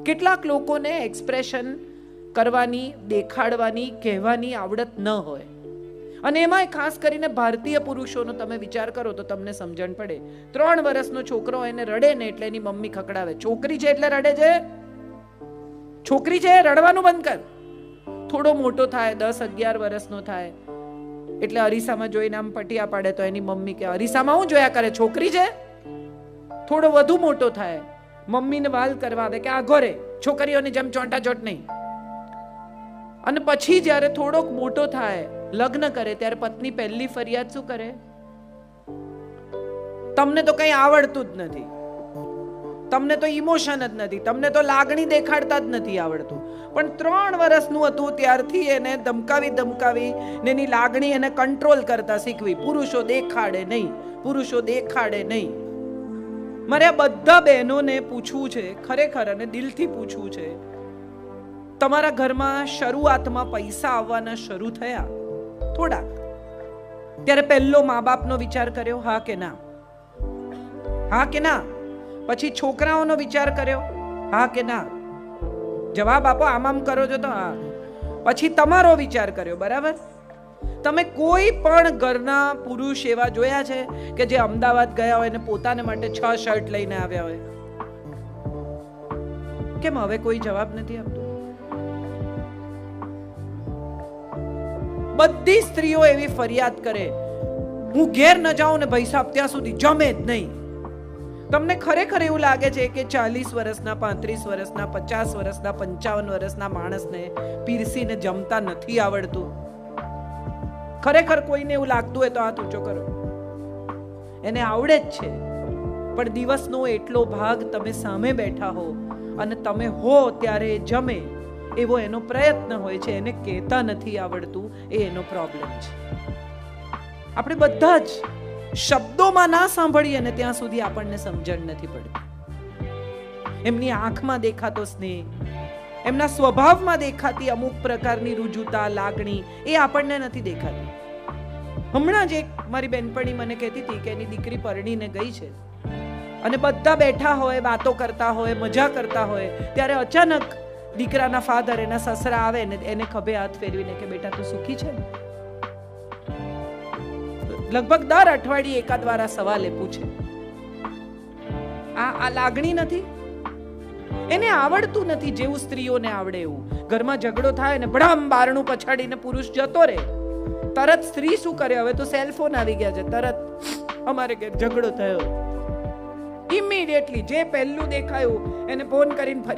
કેટલાક લોકોને એક્સપ્રેશન કરવાની, દેખાડવાની, કહેવાની આવડત ન હોય. અને એમાંય ખાસ કરીને ભારતીય પુરુષોનો તમે વિચાર કરો તો તમને સમજણ પડે. 3 વર્ષનો છોકરો એને રડે ને એટલે એની મમ્મી ખકડાવે, છોકરી છે એટલે રડે છે, છોકરી છે રડવાનું બંધ કર. થોડો મોટો થાય, 10-11 વર્ષનો થાય એટલે અરીસામાં જોઈને આમ પટિયા પાડે તો એની મમ્મી કે અરીસામાં હું જોયા કરે, છોકરી છે. થોડો વધુ મોટો થાય, મમ્મીને વાલ કરવા દે કે આ ઘરે છોકરીઓની જેમ ચોંટાચોટ નહીં. અને પછી જ્યારે થોડોક મોટો થાય, લગ્ન કરે, ત્યારે પત્ની પહેલી ફરિયાદ શું કરે? તમને તો કંઈ આવડતું જ નથી, તમને તો ઇમોશન જ નથી, તમને તો લાગણી દેખાડતા જ નથી આવડતું. પણ 3 વર્ષનું હતું ત્યારથી એને ધમકાવી એની લાગણી એને કંટ્રોલ કરતા શીખવી. પુરુષો દેખાડે નહીં, પુરુષો દેખાડે નહીં. મારે આ બધા બહેનોને પૂછવું છે, ખરેખર અને દિલથી પૂછવું છે, તમારા ઘરમાં શરૂઆતમાં પૈસા આવવાના શરૂ થયા થોડાક, ત્યારે પહેલો મા બાપનો વિચાર કર્યો? હા કે ના? હા કે ના? પછી છોકરાઓનો વિચાર કર્યો? હા કે ના? જવાબ આપો. આમ કરો છો તો હા. પછી તમારો વિચાર કર્યો, બરાબર? તમે કોઈ પણ ઘરના પુરુષ એવા જોયા છે કે જે અમદાવાદ ગયા હોય અને પોતાને માટે 6 શર્ટ લઈને આવ્યા હોય? કેમ હવે કોઈ જવાબ નથી આપતું? બધી સ્ત્રીઓ એવી ફરિયાદ કરે, હું ઘેર ન જાઉં ને ભાઈ સાહેબ ત્યાં સુધી જમે જ નહીં. તમને ખરેખર એવું લાગે છે કે 40 વર્ષના, 35 વર્ષના, 50 વર્ષના, 55 વર્ષના માણસને પીરસીને જમતા નથી આવડતું? ખરેખર કોઈને એવું લાગતું હોય તો હાથ ઊંચો કરો. એને આવડે જ છે, પણ દિવસનો એટલો ભાગ તમે સામે બેઠા હો અને તમે હો ત્યારે જમે એવો એનો પ્રયત્ન હોય છે, એને કહેતા નથી આવડતું, એ એનો પ્રોબ્લેમ છે. આપણે બધા જ શબ્દોમાં ના સાંભળીએ ને ત્યાં સુધી આપણને સમજણ નથી પડતી. એમની આંખમાં દેખાતો સ્નેહ, એમના સ્વભાવમાં દેખાતી અમુક પ્રકારની રુજુતા, લાગણી, એ આપણને નથી દેખાતી. હમણાં જ એક મારી બેનપણી મને કહેતી હતી કે એની દીકરી પરણીને ગઈ છે અને બધા બેઠા હોય, વાતો કરતા હોય, મજા કરતા હોય, ત્યારે અચાનક દીકરાના ફાધર, એના સસરા આવે ને એને ખભે હાથ ફેરવીને કે બેટા તું સુખી છે ને? લગભગ દર અઠવાડિયે એકાદ વાર આ સવાલ એ પૂછે. આ લાગણી નથી? એને આવડતું નથી જેવું સ્ત્રીઓને આવડે એવું. ઘરમાં ઝઘડો થાય ને ભડામ બારણું પછાડીને પુરુષ જતો રહે, તરત સ્ત્રી શું કરે? હવે તો સેલફોન આવી ગયા છે, તરત અમારે કે ઝઘડો થયો, ઇમિડિયેટલી જે પહેલું દેખાયું એને ફોન કરીને ફરી